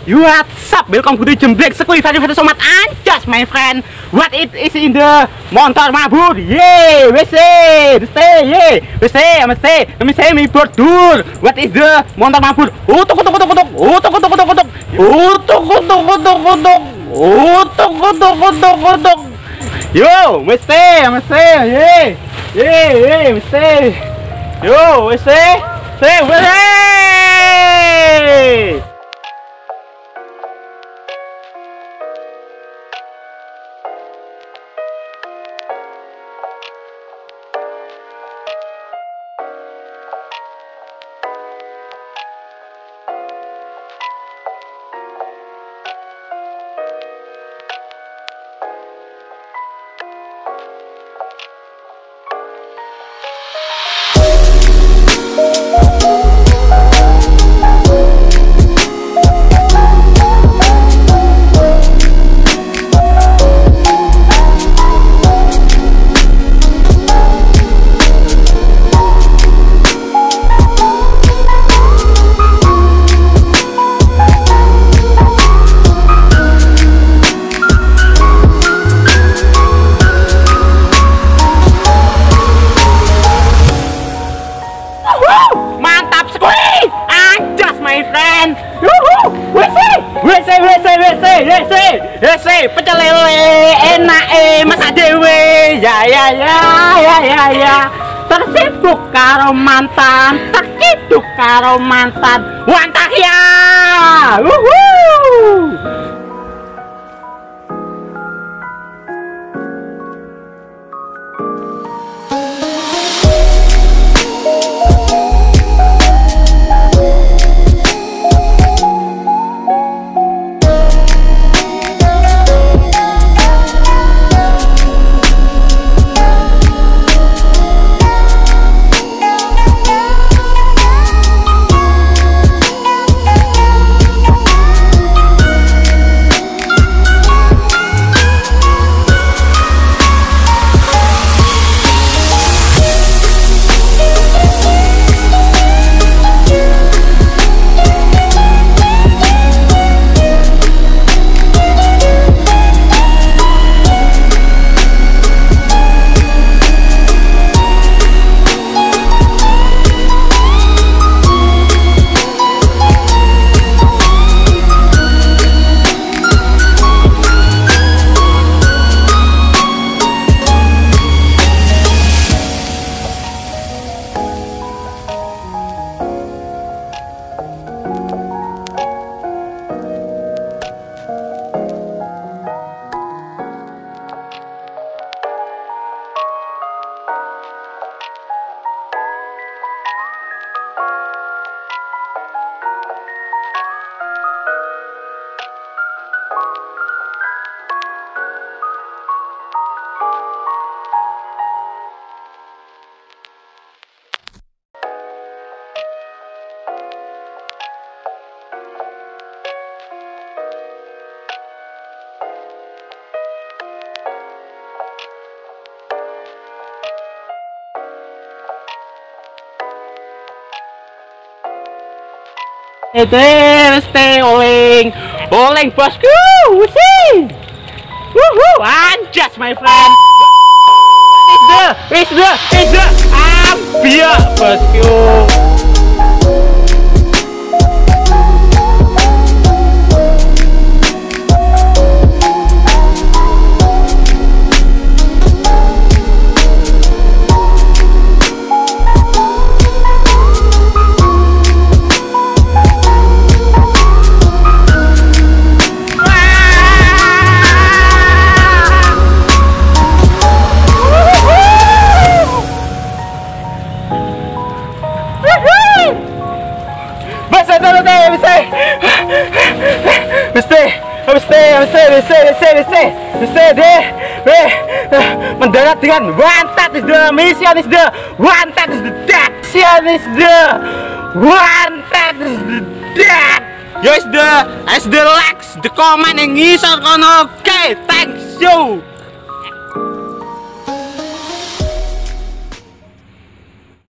What's up? Welcome to the Jemblek Sekui Very Somat Anjas, my friend. What it is in the motor mabur? Yay! We say, yay! We say, let me say, me Duwur. What is the motor mabur? Utuk. Yo, we say, yay! We say, yo, we say, hey! Pecel lele enak masak dewe ya tersibuk karo mantan wantah ya Stay oleng bosku, sih, anjas my friend. Is the ambiak bosku. Mendarat dengan wanted is the mission is the wanted is the action is the wanted is the death. Yo is the legs the command yang ngisor kono. Okay, thanks you.